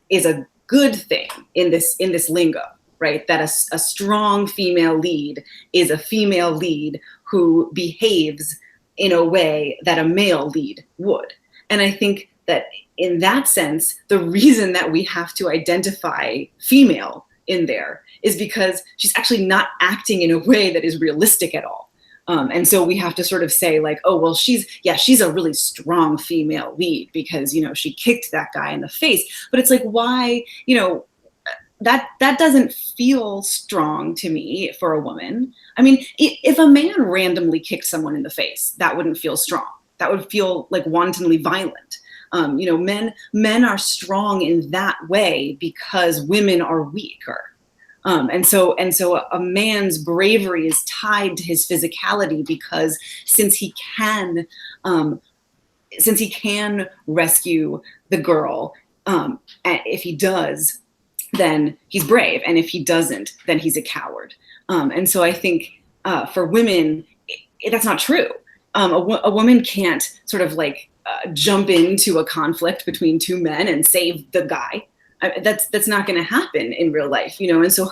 is a good thing in this lingo, right? That a strong female lead is a female lead who behaves in a way that a male lead would. And I think that in that sense, the reason that we have to identify female in there is because she's actually not acting in a way that is realistic at all. And so we have to sort of say like, oh, well, she's a really strong female lead because, she kicked that guy in the face. But it's like, why, that doesn't feel strong to me for a woman. I mean, if a man randomly kicked someone in the face, that wouldn't feel strong. That would feel like wantonly violent. Men are strong in that way because women are weaker. And so a man's bravery is tied to his physicality because since he can rescue the girl, and if he does, then he's brave. And if he doesn't, then he's a coward. And so I think for women, that's not true. A woman can't sort of like jump into a conflict between two men and save the guy. That's not going to happen in real life, And so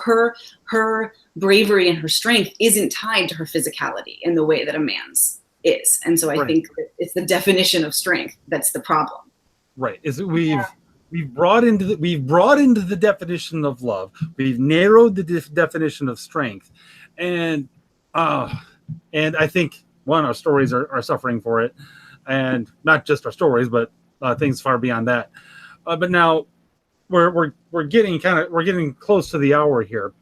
her bravery and her strength isn't tied to her physicality in the way that a man's is. And so I think that it's the definition of strength that's the problem. Right. We've brought into the definition of love. We've narrowed the definition of strength, and I think our stories are suffering for it. And not just our stories, but things far beyond that. But now we're getting close to the hour here.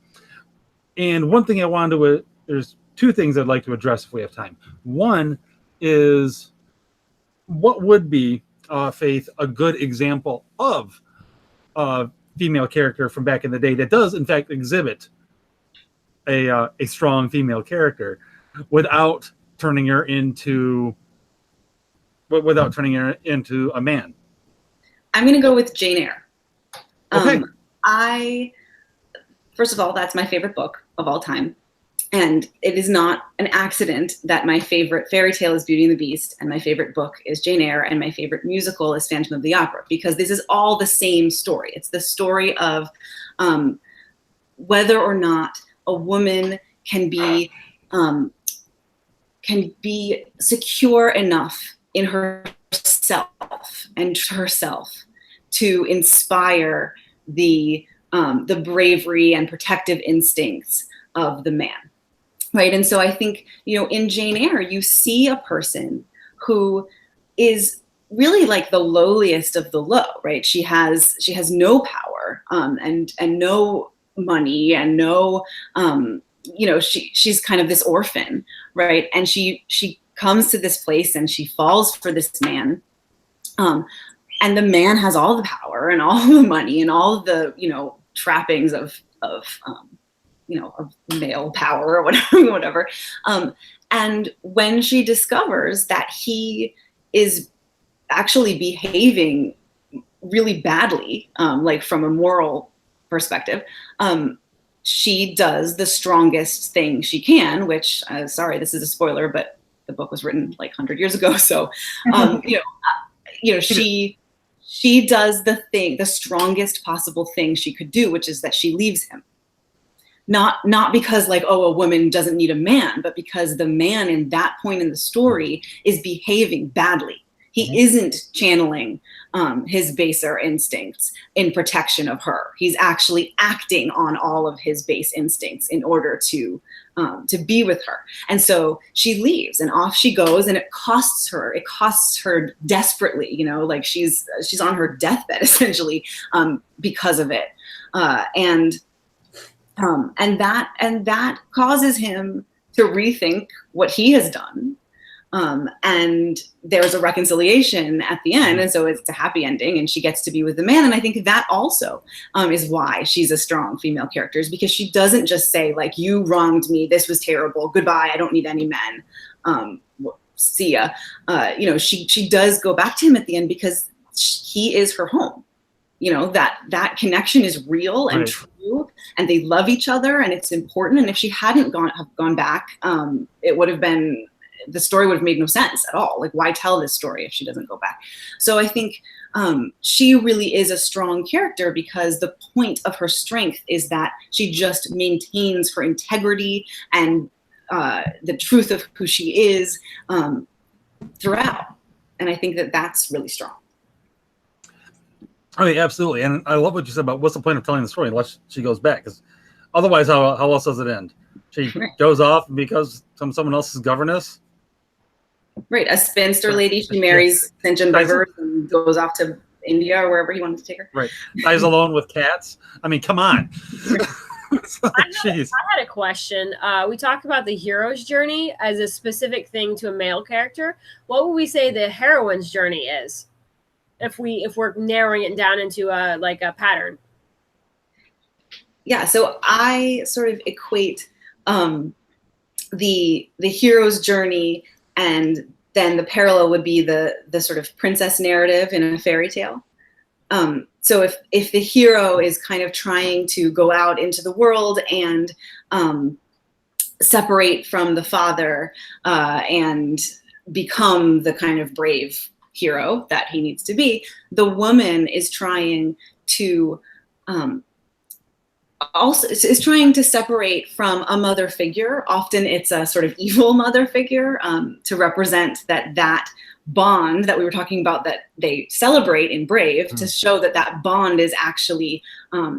And one thing I wanted to there's two things I'd like to address if we have time. One is what would be Faith a good example of a female character from back in the day that does in fact exhibit a strong female character without turning her into a man? I'm going to go with Jane Eyre. Okay. First of all, that's my favorite book of all time. And it is not an accident that my favorite fairy tale is Beauty and the Beast, and my favorite book is Jane Eyre, and my favorite musical is Phantom of the Opera, because this is all the same story. It's the story of whether or not a woman can be secure enough in herself and herself to inspire the bravery and protective instincts of the man. Right. And so I think, in Jane Eyre, you see a person who is really like the lowliest of the low, right? She has no power and no money and no, she's kind of this orphan, right? And she comes to this place and she falls for this man. And the man has all the power and all the money and all the, trappings of male power or whatever. And when she discovers that he is actually behaving really badly, like from a moral perspective, she does the strongest thing she can, which, sorry, this is a spoiler, but the book was written like 100 years ago. So, she does the strongest possible thing she could do, which is that she leaves him. Not because like, oh, a woman doesn't need a man, but because the man in that point in the story is behaving badly. He isn't channeling his baser instincts in protection of her. He's actually acting on all of his base instincts in order to be with her. And so she leaves and off she goes, and it costs her desperately, like she's on her deathbed essentially because of it. And that causes him to rethink what he has done. And there's a reconciliation at the end. And so it's a happy ending and she gets to be with the man. And I think that also is why she's a strong female character, is because she doesn't just say like, you wronged me, this was terrible, goodbye, I don't need any men, see ya. She does go back to him at the end because he is her home. That connection is real and true, and they love each other, and it's important. And if she hadn't gone back, the story would have made no sense at all. Like, why tell this story if she doesn't go back? So I think she really is a strong character because the point of her strength is that she just maintains her integrity and the truth of who she is throughout. And I think that that's really strong. Oh, yeah, absolutely. And I love what you said about what's the point of telling the story unless she goes back? Because otherwise, how else does it end? She goes off because someone else's governess. Right, a spinster lady. She marries St. John Bevers and goes off to India or wherever he wanted to take her. Right, dies alone with cats. I mean, come on. I had a question. We talked about the hero's journey as a specific thing to a male character. What would we say the heroine's journey is? If we're narrowing it down into a pattern. Yeah, so I sort of equate the hero's journey, and then the parallel would be the sort of princess narrative in a fairy tale. So if the hero is kind of trying to go out into the world and separate from the father and become the kind of brave hero that he needs to be, the woman is trying to also is trying to separate from a mother figure. Often it's a sort of evil mother figure to represent that bond that we were talking about that they celebrate in Brave, to show that bond is actually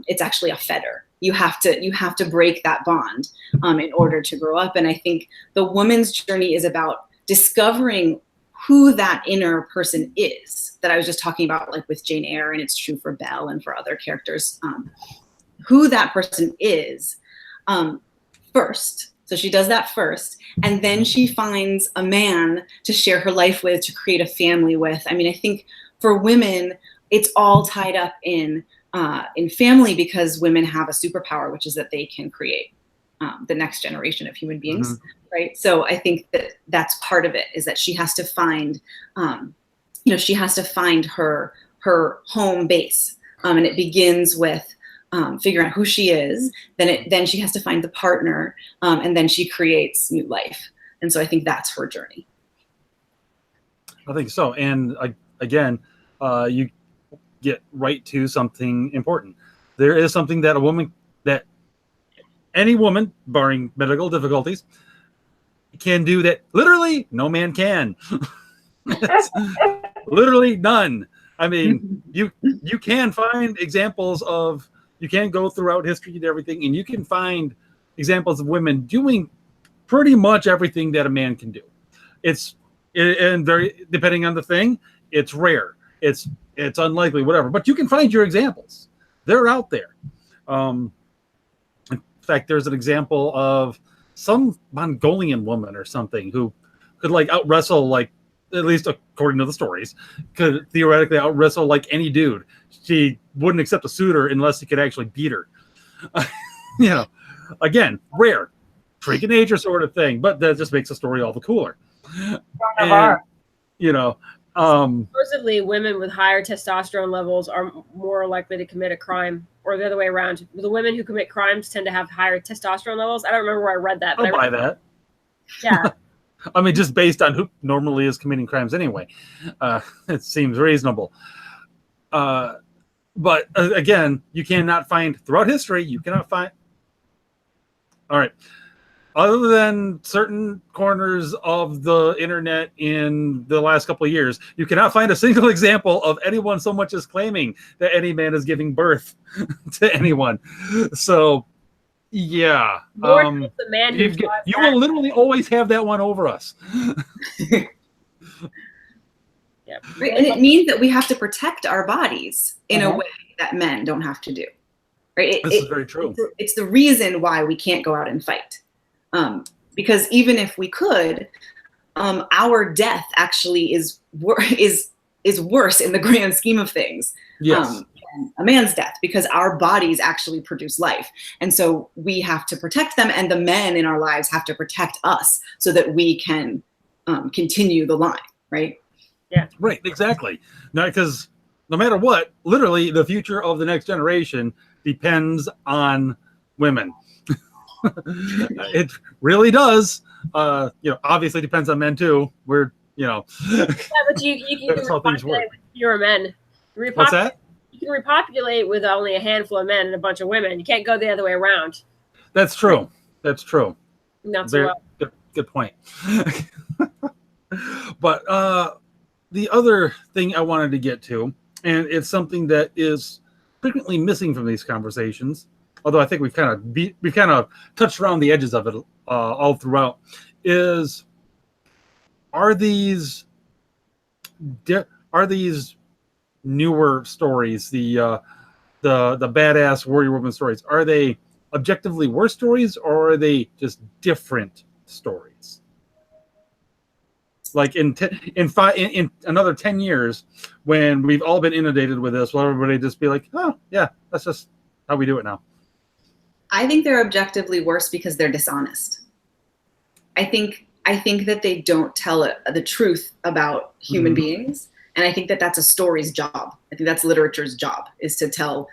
it's actually a fetter. You have to break that bond in order to grow up. And I think the woman's journey is about discovering who that inner person is that I was just talking about, like with Jane Eyre, and it's true for Belle and for other characters, who that person is first. So she does that first, and then she finds a man to share her life with, to create a family with. I mean, I think for women, it's all tied up in family, because women have a superpower, which is that they can create the next generation of human beings. Mm-hmm. Right. So I think that's part of it, is that she has to find, she has to find her home base. And it begins with figuring out who she is, then she has to find the partner, and then she creates new life. And so I think that's her journey. I think so. And again, you get right to something important. There is something that any woman, barring medical difficulties, can do that literally no man can. Literally none. I mean, you can find examples of, you can go throughout history and everything, and you can find examples of women doing pretty much everything that a man can do. And very, depending on the thing, it's rare. It's unlikely, whatever. But you can find your examples. They're out there. In fact, there's an example of some Mongolian woman or something who could like out wrestle, like, at least according to the stories, could theoretically out wrestle like any dude. She wouldn't accept a suitor unless he could actually beat her. Again, rare, freak of nature sort of thing, but that just makes the story all the cooler. And, supposedly women with higher testosterone levels are more likely to commit a crime, or the other way around. The women who commit crimes tend to have higher testosterone levels. I don't remember where I read that. I'll buy that. Yeah. I mean, just based on who normally is committing crimes anyway. It seems reasonable. But again, you cannot find, throughout history, you cannot find, all right, other than certain corners of the internet in the last couple of years, you cannot find a single example of anyone so much as claiming that any man is giving birth to anyone. So, yeah. The man who you will literally always have that one over us. Yeah. Right? And it means that we have to protect our bodies in a way that men don't have to do. Right? This is very true. It's the reason why we can't go out and fight. Because even if we could, our death actually is worse in the grand scheme of things. Yes. Than a man's death, because our bodies actually produce life. And so we have to protect them, and the men in our lives have to protect us so that we can continue the line, right? Yeah. Right, exactly. Now, because no matter what, literally the future of the next generation depends on women. It really does. Obviously depends on men too. Yeah, but you that's can how things work. repopulate with fewer men. What's that? You can repopulate with only a handful of men and a bunch of women. You can't go the other way around. That's true. That's true. Not so well. Good point. But the other thing I wanted to get to, and it's something that is frequently missing from these conversations, although I think we've kind of touched around the edges of it all throughout, is are these newer stories, the badass warrior woman stories, are they objectively worse stories, or are they just different stories? Like in another 10 years, when we've all been inundated with this, will everybody just be like, oh yeah, that's just how we do it now? I think they're objectively worse because they're dishonest. I think that they don't tell the truth about human beings. And I think that that's a story's job. I think that's literature's job, is to tell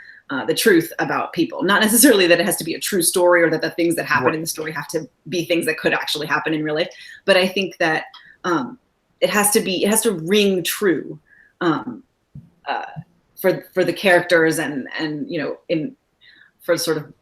the truth about people. Not necessarily that it has to be a true story, or that the things that happen in the story have to be things that could actually happen in real life. But I think that it has to ring true for the characters and for sort of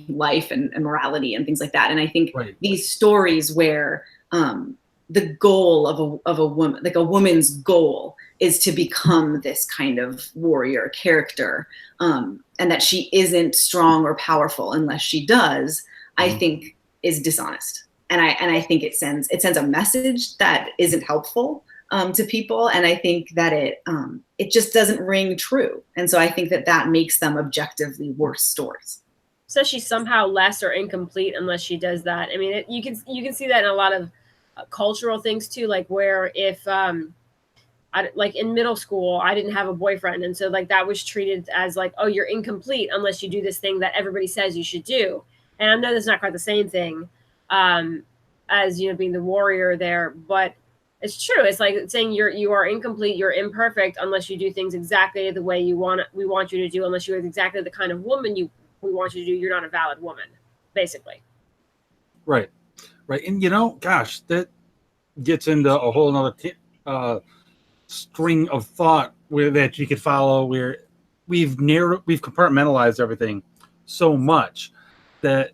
life and morality and things like that. And I think these stories where the goal of a woman, like a woman's goal, is to become this kind of warrior character, and that she isn't strong or powerful unless she does, I think is dishonest. And I think it sends a message that isn't helpful to people, and I think that it just doesn't ring true. And so I think that makes them objectively worse stories. So she's somehow less or incomplete unless she does that. I mean, you can see that in a lot of cultural things too, like where if like in middle school, I didn't have a boyfriend, and so like that was treated as like, oh, you're incomplete unless you do this thing that everybody says you should do. And I know that's not quite the same thing as being the warrior there, but it's true. It's like saying you are incomplete, you're imperfect unless you do things exactly the way we want you to do, unless you are exactly the kind of woman we want you to do, you're not a valid woman, basically. Right. And gosh, that gets into a whole nother string of thought that you could follow, where we've compartmentalized everything so much that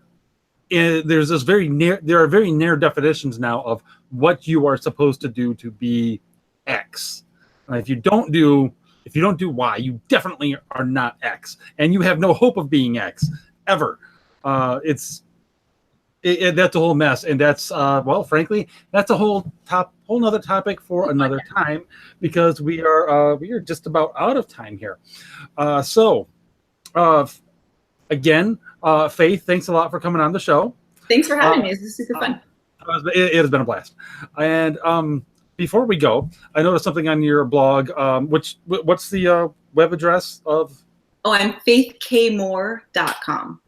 there's this there are very narrow definitions now of what you are supposed to do to be X. If you don't do Y, you definitely are not X, and you have no hope of being X ever. That's a whole mess, and that's frankly, that's a whole nother topic for another time, because we are just about out of time here. Again, Faith, thanks a lot for coming on the show. Thanks for having me. This is super fun. It has been a blast. And before we go, I noticed something on your blog. What's the web address of? Oh, I'm faithkmore.com.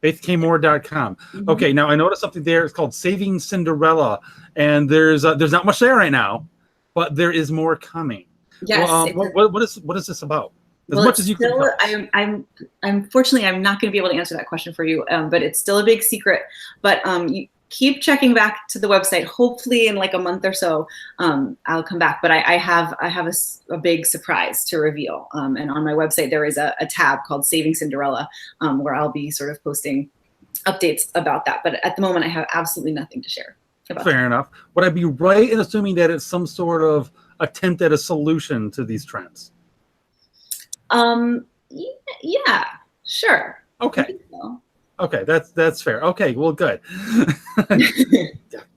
faithkmore.com. Mm-hmm. Okay, now I noticed something there. It's called Saving Cinderella, and there's not much there right now, but there is more coming. Yes. Well, what is this about? Much as you can tell. I'm unfortunately, I'm not going to be able to answer that question for you, but it's still a big secret. But you keep checking back to the website. Hopefully, in like a month or so, I'll come back. But I have a big surprise to reveal. And on my website, there is a tab called Saving Cinderella, where I'll be sort of posting updates about that. But at the moment, I have absolutely nothing to share about Fair enough. Would I be right in assuming that it's some sort of attempt at a solution to these trends? Yeah, sure. Okay. I think so. Okay, that's fair. Okay, well, good.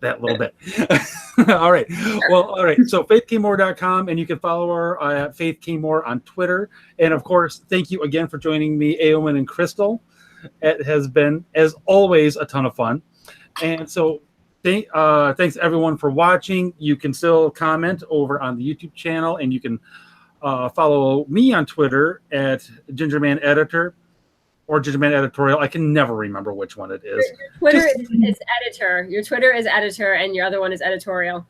That little bit. All right. Well, all right. So faithkmore.com, and you can follow her at Faith K. Moore on Twitter. And of course, thank you again for joining me, Éowyn and Crystal. It has been, as always, a ton of fun. And so thanks everyone for watching. You can still comment over on the YouTube channel, and you can follow me on Twitter at Gingerman Editor or Gingerman Editorial. I can never remember which one it is. Your Twitter is editor. Your Twitter is editor, and your other one is editorial.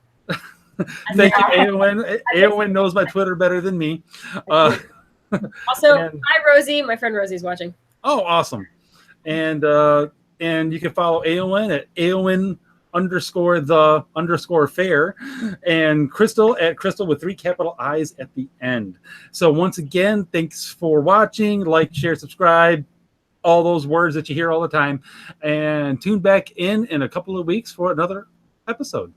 Thank you, Éowyn. Éowyn knows my Twitter better than me. Also, hi, Rosie. My friend Rosie's watching. Oh, awesome. And you can follow Éowyn at Éowyn_the_fair, and Crystal at Crystal with 3 capital I's at the end. So once again, thanks for watching. Like, share, subscribe, all those words that you hear all the time, and tune back in a couple of weeks for another episode.